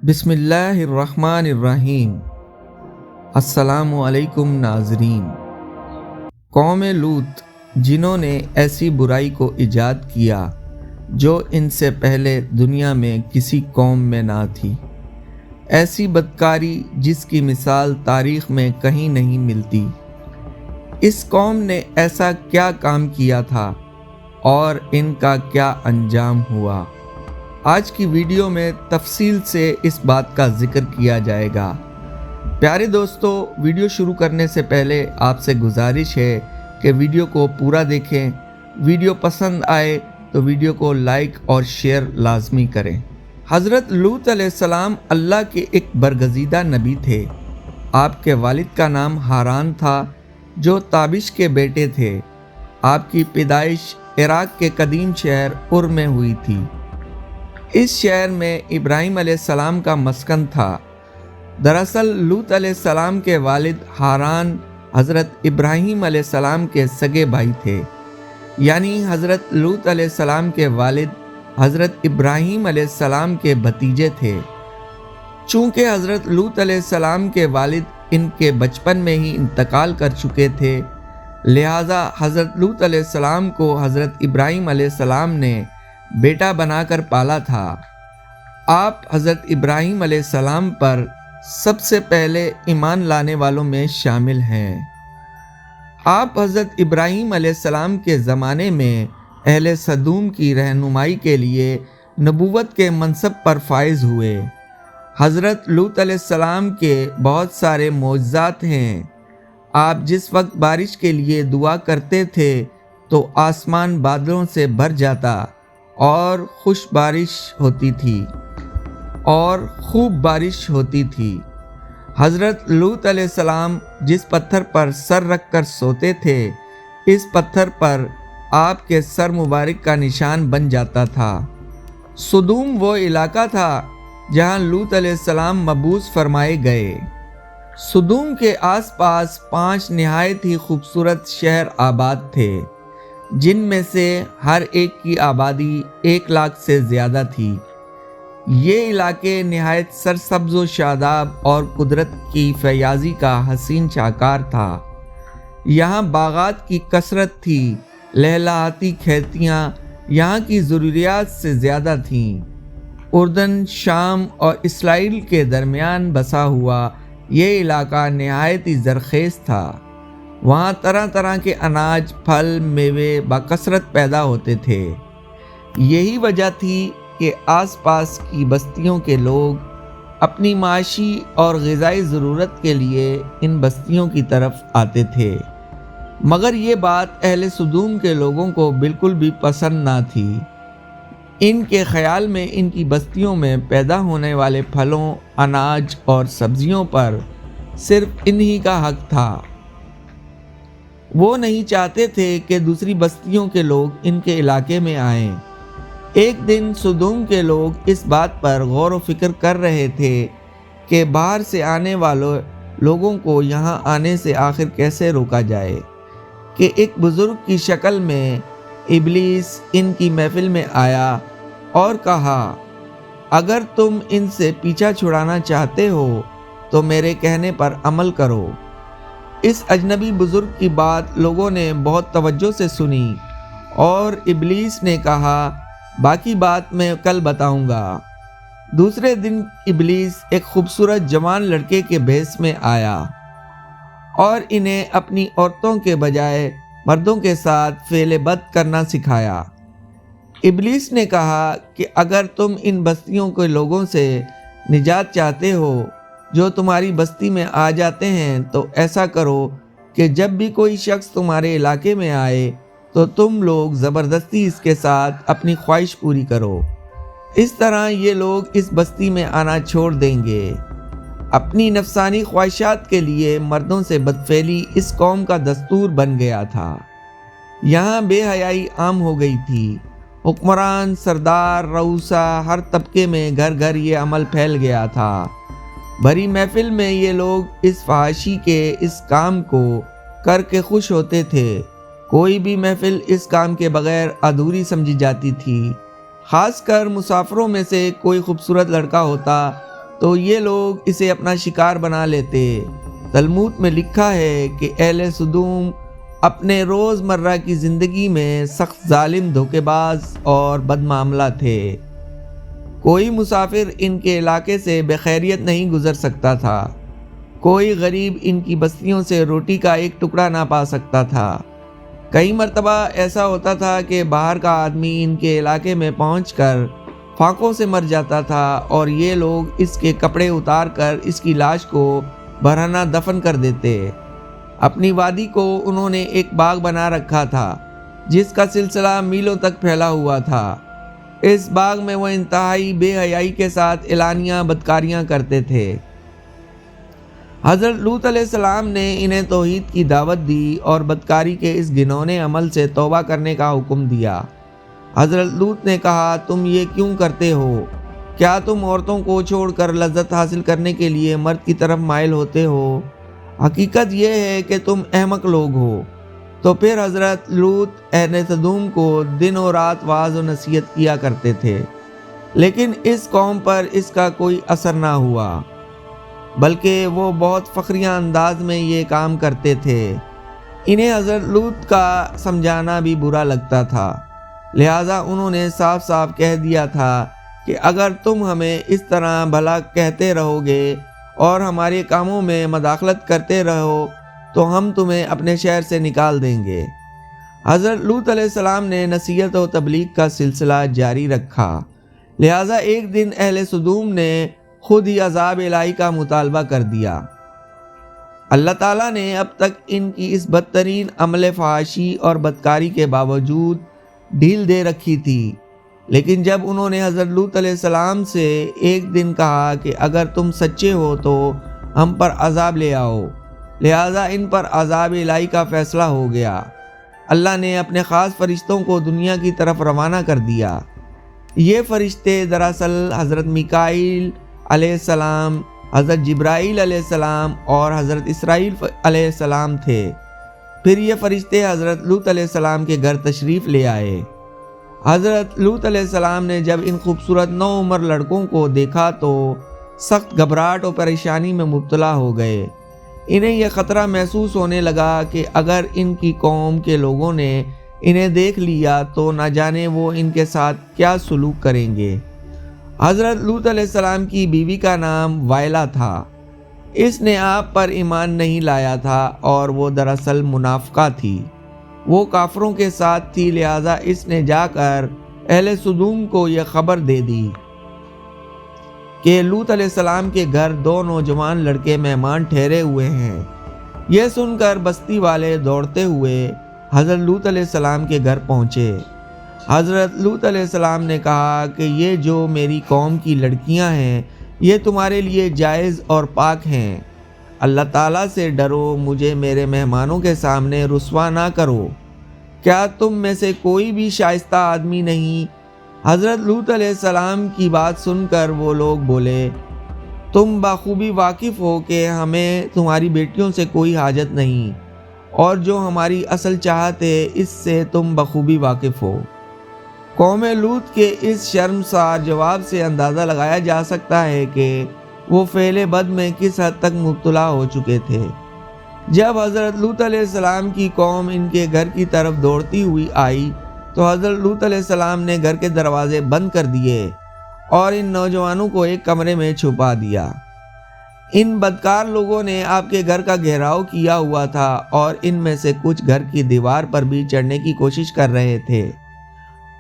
بسم اللہ الرحمن الرحیم۔ السلام علیکم ناظرین۔ قوم لوط جنہوں نے ایسی برائی کو ایجاد کیا جو ان سے پہلے دنیا میں کسی قوم میں نہ تھی، ایسی بدکاری جس کی مثال تاریخ میں کہیں نہیں ملتی۔ اس قوم نے ایسا کیا کام کیا تھا اور ان کا کیا انجام ہوا؟ آج کی ویڈیو میں تفصیل سے اس بات کا ذکر کیا جائے گا۔ پیارے دوستو، ویڈیو شروع کرنے سے پہلے آپ سے گزارش ہے کہ ویڈیو کو پورا دیکھیں۔ ویڈیو پسند آئے تو ویڈیو کو لائک اور شیئر لازمی کریں۔ حضرت لوط علیہ السلام اللہ کے ایک برگزیدہ نبی تھے۔ آپ کے والد کا نام ہاران تھا جو تابش کے بیٹے تھے۔ آپ کی پیدائش عراق کے قدیم شہر ار میں ہوئی تھی۔ اس شہر میں ابراہیم علیہ السلام کا مسکن تھا۔ دراصل لوط علیہ السلام کے والد ہاران حضرت ابراہیم علیہ السلام کے سگے بھائی تھے، یعنی حضرت لوط علیہ السلام کے والد حضرت ابراہیم علیہ السلام کے بھتیجے تھے۔ چونکہ حضرت لوط علیہ السلام کے والد ان کے بچپن میں ہی انتقال کر چکے تھے، لہٰذا حضرت لوط علیہ السلام کو حضرت ابراہیم علیہ السلام نے بیٹا بنا کر پالا تھا۔ آپ حضرت ابراہیم علیہ السلام پر سب سے پہلے ایمان لانے والوں میں شامل ہیں۔ آپ حضرت ابراہیم علیہ السلام کے زمانے میں اہل سدوم کی رہنمائی کے لیے نبوت کے منصب پر فائز ہوئے۔ حضرت لوط علیہ السلام کے بہت سارے معجزات ہیں۔ آپ جس وقت بارش کے لیے دعا کرتے تھے تو آسمان بادلوں سے بھر جاتا اور خوب بارش ہوتی تھی۔ حضرت لوط علیہ السلام جس پتھر پر سر رکھ کر سوتے تھے، اس پتھر پر آپ کے سر مبارک کا نشان بن جاتا تھا۔ سدوم وہ علاقہ تھا جہاں لوط علیہ السلام مبعوث فرمائے گئے۔ سدوم کے آس پاس 5 نہایت ہی خوبصورت شہر آباد تھے، جن میں سے ہر ایک کی آبادی 1 لاکھ سے زیادہ تھی۔ یہ علاقے نہایت سرسبز و شاداب اور قدرت کی فیاضی کا حسین شاہکار تھا۔ یہاں باغات کی کثرت تھی، لہلہاتی کھیتیاں یہاں کی ضروریات سے زیادہ تھیں۔ اردن، شام اور اسرائیل کے درمیان بسا ہوا یہ علاقہ نہایت ہی زرخیز تھا۔ وہاں طرح طرح کے اناج، پھل، میوے بکثرت پیدا ہوتے تھے۔ یہی وجہ تھی کہ آس پاس کی بستیوں کے لوگ اپنی معاشی اور غذائی ضرورت کے لیے ان بستیوں کی طرف آتے تھے، مگر یہ بات اہل سدوم کے لوگوں کو بالکل بھی پسند نہ تھی۔ ان کے خیال میں ان کی بستیوں میں پیدا ہونے والے پھلوں، اناج اور سبزیوں پر صرف انہی کا حق تھا۔ وہ نہیں چاہتے تھے کہ دوسری بستیوں کے لوگ ان کے علاقے میں آئیں۔ ایک دن سدوم کے لوگ اس بات پر غور و فکر کر رہے تھے کہ باہر سے آنے والے لوگوں کو یہاں آنے سے آخر کیسے روکا جائے، کہ ایک بزرگ کی شکل میں ابلیس ان کی محفل میں آیا اور کہا، اگر تم ان سے پیچھا چھڑانا چاہتے ہو تو میرے کہنے پر عمل کرو۔ اس اجنبی بزرگ کی بات لوگوں نے بہت توجہ سے سنی اور ابلیس نے کہا، باقی بات میں کل بتاؤں گا۔ دوسرے دن ابلیس ایک خوبصورت جوان لڑکے کے بھیس میں آیا اور انہیں اپنی عورتوں کے بجائے مردوں کے ساتھ فعل بد کرنا سکھایا۔ ابلیس نے کہا کہ اگر تم ان بستیوں کے لوگوں سے نجات چاہتے ہو جو تمہاری بستی میں آ جاتے ہیں، تو ایسا کرو کہ جب بھی کوئی شخص تمہارے علاقے میں آئے تو تم لوگ زبردستی اس کے ساتھ اپنی خواہش پوری کرو۔ اس طرح یہ لوگ اس بستی میں آنا چھوڑ دیں گے۔ اپنی نفسانی خواہشات کے لیے مردوں سے بدفعلی اس قوم کا دستور بن گیا تھا۔ یہاں بے حیائی عام ہو گئی تھی۔ حکمران، سردار، رؤسا، ہر طبقے میں گھر گھر یہ عمل پھیل گیا تھا۔ بھری محفل میں یہ لوگ اس فحاشی کے اس کام کو کر کے خوش ہوتے تھے۔ کوئی بھی محفل اس کام کے بغیر ادھوری سمجھی جاتی تھی۔ خاص کر مسافروں میں سے کوئی خوبصورت لڑکا ہوتا تو یہ لوگ اسے اپنا شکار بنا لیتے۔ تلمود میں لکھا ہے کہ اہل سدوم اپنے روز مرہ کی زندگی میں سخت ظالم، دھوکے باز اور بد معاملہ تھے۔ کوئی مسافر ان کے علاقے سے بخیریت نہیں گزر سکتا تھا، کوئی غریب ان کی بستیوں سے روٹی کا ایک ٹکڑا نہ پا سکتا تھا۔ کئی مرتبہ ایسا ہوتا تھا کہ باہر کا آدمی ان کے علاقے میں پہنچ کر پھانکوں سے مر جاتا تھا اور یہ لوگ اس کے کپڑے اتار کر اس کی لاش کو برہنہ دفن کر دیتے۔ اپنی وادی کو انہوں نے ایک باغ بنا رکھا تھا جس کا سلسلہ میلوں تک پھیلا ہوا تھا۔ اس باغ میں وہ انتہائی بے حیائی کے ساتھ اعلانیہ بدکاریاں کرتے تھے۔ حضرت لوط علیہ السلام نے انہیں توحید کی دعوت دی اور بدکاری کے اس گھنونے عمل سے توبہ کرنے کا حکم دیا۔ حضرت لوط نے کہا، تم یہ کیوں کرتے ہو؟ کیا تم عورتوں کو چھوڑ کر لذت حاصل کرنے کے لیے مرد کی طرف مائل ہوتے ہو؟ حقیقت یہ ہے کہ تم احمق لوگ ہو۔ تو پھر حضرت لوط اہل سدوم کو دن و رات واعظ و نصیحت کیا کرتے تھے، لیکن اس قوم پر اس کا کوئی اثر نہ ہوا، بلکہ وہ بہت فخریہ انداز میں یہ کام کرتے تھے۔ انہیں حضرت لوط کا سمجھانا بھی برا لگتا تھا، لہٰذا انہوں نے صاف صاف کہہ دیا تھا کہ اگر تم ہمیں اس طرح بھلا کہتے رہو گے اور ہمارے کاموں میں مداخلت کرتے رہو تو ہم تمہیں اپنے شہر سے نکال دیں گے۔ حضرت لوط علیہ السلام نے نصیحت و تبلیغ کا سلسلہ جاری رکھا، لہٰذا ایک دن اہل سدوم نے خود ہی عذاب الہی کا مطالبہ کر دیا۔ اللہ تعالیٰ نے اب تک ان کی اس بدترین عمل فحاشی اور بدکاری کے باوجود ڈھیل دے رکھی تھی، لیکن جب انہوں نے حضرت لوط علیہ السلام سے ایک دن کہا کہ اگر تم سچے ہو تو ہم پر عذاب لے آؤ، لہٰذا ان پر عذاب الہی کا فیصلہ ہو گیا۔ اللہ نے اپنے خاص فرشتوں کو دنیا کی طرف روانہ کر دیا۔ یہ فرشتے دراصل حضرت میکائیل علیہ السلام، حضرت جبرائیل علیہ السلام اور حضرت اسرائیل علیہ السلام تھے۔ پھر یہ فرشتے حضرت لوط علیہ السلام کے گھر تشریف لے آئے۔ حضرت لوط علیہ السلام نے جب ان خوبصورت نوعمر لڑکوں کو دیکھا تو سخت گھبراہٹ اور پریشانی میں مبتلا ہو گئے۔ انہیں یہ خطرہ محسوس ہونے لگا کہ اگر ان کی قوم کے لوگوں نے انہیں دیکھ لیا تو نہ جانے وہ ان کے ساتھ کیا سلوک کریں گے۔ حضرت لوط علیہ السلام کی بیوی کا نام وائلہ تھا۔ اس نے آپ پر ایمان نہیں لایا تھا اور وہ دراصل منافقہ تھی، وہ کافروں کے ساتھ تھی، لہٰذا اس نے جا کر اہل سدوم کو یہ خبر دے دی کہ لوط علیہ السلام کے گھر دو نوجوان لڑکے مہمان ٹھہرے ہوئے ہیں۔ یہ سن کر بستی والے دوڑتے ہوئے حضرت لوط علیہ السلام کے گھر پہنچے۔ حضرت لوط علیہ السلام نے کہا کہ یہ جو میری قوم کی لڑکیاں ہیں یہ تمہارے لیے جائز اور پاک ہیں، اللہ تعالیٰ سے ڈرو، مجھے میرے مہمانوں کے سامنے رسوا نہ کرو۔ کیا تم میں سے کوئی بھی شائستہ آدمی نہیں؟ حضرت لوط علیہ السلام کی بات سن کر وہ لوگ بولے، تم بخوبی واقف ہو کہ ہمیں تمہاری بیٹیوں سے کوئی حاجت نہیں، اور جو ہماری اصل چاہت ہے اس سے تم بخوبی واقف ہو۔ قوم لوط کے اس شرمسار جواب سے اندازہ لگایا جا سکتا ہے کہ وہ فعل بد میں کس حد تک مبتلا ہو چکے تھے۔ جب حضرت لوط علیہ السلام کی قوم ان کے گھر کی طرف دوڑتی ہوئی آئی تو حضرت لوط علیہ السلام نے گھر کے دروازے بند کر دیے اور ان نوجوانوں کو ایک کمرے میں چھپا دیا۔ ان بدکار لوگوں نے آپ کے گھر کا گھیراؤ کیا ہوا تھا اور ان میں سے کچھ گھر کی دیوار پر بھی چڑھنے کی کوشش کر رہے تھے۔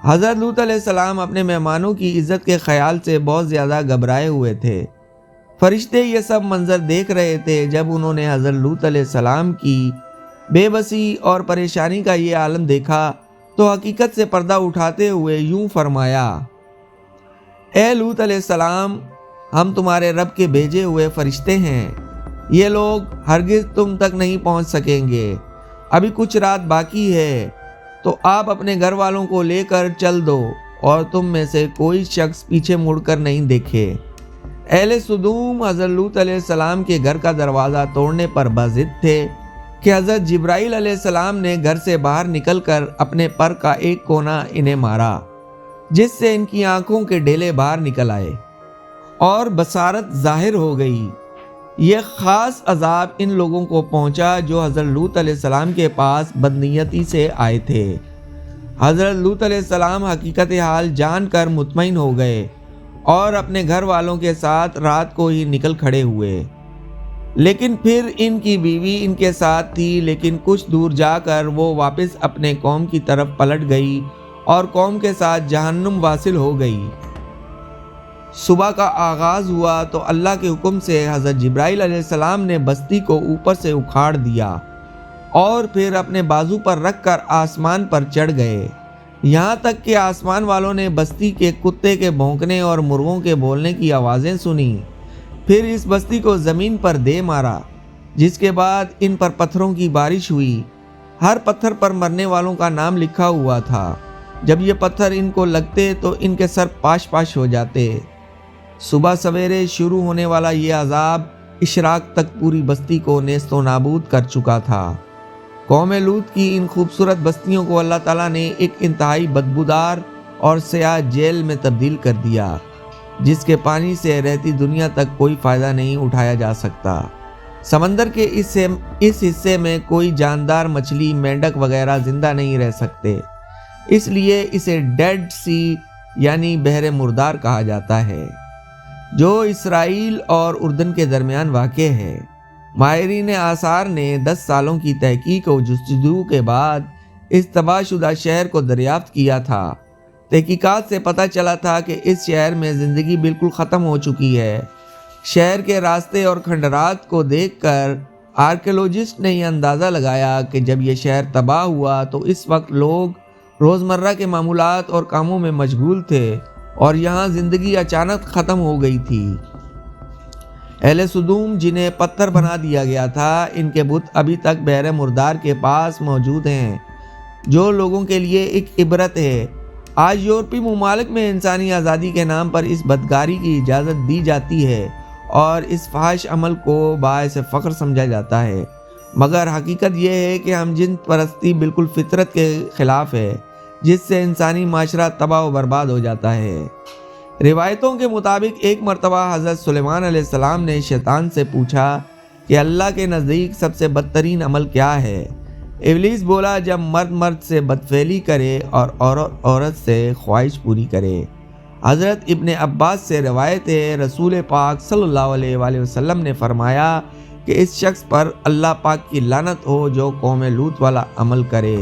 حضرت لوط علیہ السلام اپنے مہمانوں کی عزت کے خیال سے بہت زیادہ گھبرائے ہوئے تھے۔ فرشتے یہ سب منظر دیکھ رہے تھے۔ جب انہوں نے حضرت لوط علیہ السلام کی بے بسی اور پریشانی کا یہ عالم دیکھا تو حقیقت سے پردہ اٹھاتے ہوئے یوں فرمایا، اے لوط علیہ السلام، ہم تمہارے رب کے بھیجے ہوئے فرشتے ہیں، یہ لوگ ہرگز تم تک نہیں پہنچ سکیں گے، ابھی کچھ رات باقی ہے، تو آپ اپنے گھر والوں کو لے کر چل دو اور تم میں سے کوئی شخص پیچھے مڑ کر نہیں دیکھے۔ اہل سدوم حضرت لوط علیہ السلام کے گھر کا دروازہ توڑنے پر باضد تھے کہ حضرت جبرائیل علیہ السلام نے گھر سے باہر نکل کر اپنے پر کا ایک کونا انہیں مارا، جس سے ان کی آنکھوں کے ڈھیلے باہر نکل آئے۔ اور بصارت ظاہر ہو گئی۔ یہ خاص عذاب ان لوگوں کو پہنچا جو حضرت لوط علیہ السلام کے پاس بدنیتی سے آئے تھے۔ حضرت لوط علیہ السلام حقیقت حال جان کر مطمئن ہو گئے اور اپنے گھر والوں کے ساتھ رات کو ہی نکل کھڑے ہوئے، لیکن پھر ان کی بیوی ان کے ساتھ تھی، لیکن کچھ دور جا کر وہ واپس اپنے قوم کی طرف پلٹ گئی اور قوم کے ساتھ جہنم واصل ہو گئی۔ صبح کا آغاز ہوا تو اللہ کے حکم سے حضرت جبرائیل علیہ السلام نے بستی کو اوپر سے اکھاڑ دیا اور پھر اپنے بازو پر رکھ کر آسمان پر چڑھ گئے، یہاں تک کہ آسمان والوں نے بستی کے کتے کے بھونکنے اور مرغوں کے بولنے کی آوازیں سنی۔ پھر اس بستی کو زمین پر دے مارا، جس کے بعد ان پر پتھروں کی بارش ہوئی۔ ہر پتھر پر مرنے والوں کا نام لکھا ہوا تھا۔ جب یہ پتھر ان کو لگتے تو ان کے سر پاش پاش ہو جاتے۔ صبح سویرے شروع ہونے والا یہ عذاب اشراق تک پوری بستی کو نیست و نابود کر چکا تھا۔ قوم لوط کی ان خوبصورت بستیوں کو اللہ تعالیٰ نے ایک انتہائی بدبودار اور سیاہ جیل میں تبدیل کر دیا، جس کے پانی سے رہتی دنیا تک کوئی فائدہ نہیں اٹھایا جا سکتا۔ سمندر کے اس حصے میں کوئی جاندار مچھلی، مینڈک وغیرہ زندہ نہیں رہ سکتے، اس لیے اسے ڈیڈ سی یعنی بحر مردار کہا جاتا ہے، جو اسرائیل اور اردن کے درمیان واقع ہے۔ ماہرین آثار نے 10 سالوں کی تحقیق و جستجو کے بعد اس تباہ شدہ شہر کو دریافت کیا تھا۔ تحقیقات سے پتہ چلا تھا کہ اس شہر میں زندگی بالکل ختم ہو چکی ہے۔ شہر کے راستے اور کھنڈرات کو دیکھ کر آرکیولوجسٹ نے یہ اندازہ لگایا کہ جب یہ شہر تباہ ہوا تو اس وقت لوگ روزمرہ کے معمولات اور کاموں میں مشغول تھے اور یہاں زندگی اچانک ختم ہو گئی تھی۔ اہل سدوم، جنہیں پتھر بنا دیا گیا تھا، ان کے بت ابھی تک بحر مردار کے پاس موجود ہیں، جو لوگوں کے لیے ایک عبرت ہے۔ آج یورپی ممالک میں انسانی آزادی کے نام پر اس بدکاری کی اجازت دی جاتی ہے اور اس فحش عمل کو باعث فخر سمجھا جاتا ہے، مگر حقیقت یہ ہے کہ ہم جن پرستی بالکل فطرت کے خلاف ہے، جس سے انسانی معاشرہ تباہ و برباد ہو جاتا ہے۔ روایتوں کے مطابق ایک مرتبہ حضرت سلیمان علیہ السلام نے شیطان سے پوچھا کہ اللہ کے نزدیک سب سے بدترین عمل کیا ہے؟ ابلیس بولا، جب مرد سے بدفعلی کرے اور عورت سے خواہش پوری کرے۔ حضرت ابن عباس سے روایت ہے، رسول پاک صلی اللہ علیہ وآلہ وسلم نے فرمایا کہ اس شخص پر اللہ پاک کی لعنت ہو جو قوم لوط والا عمل کرے۔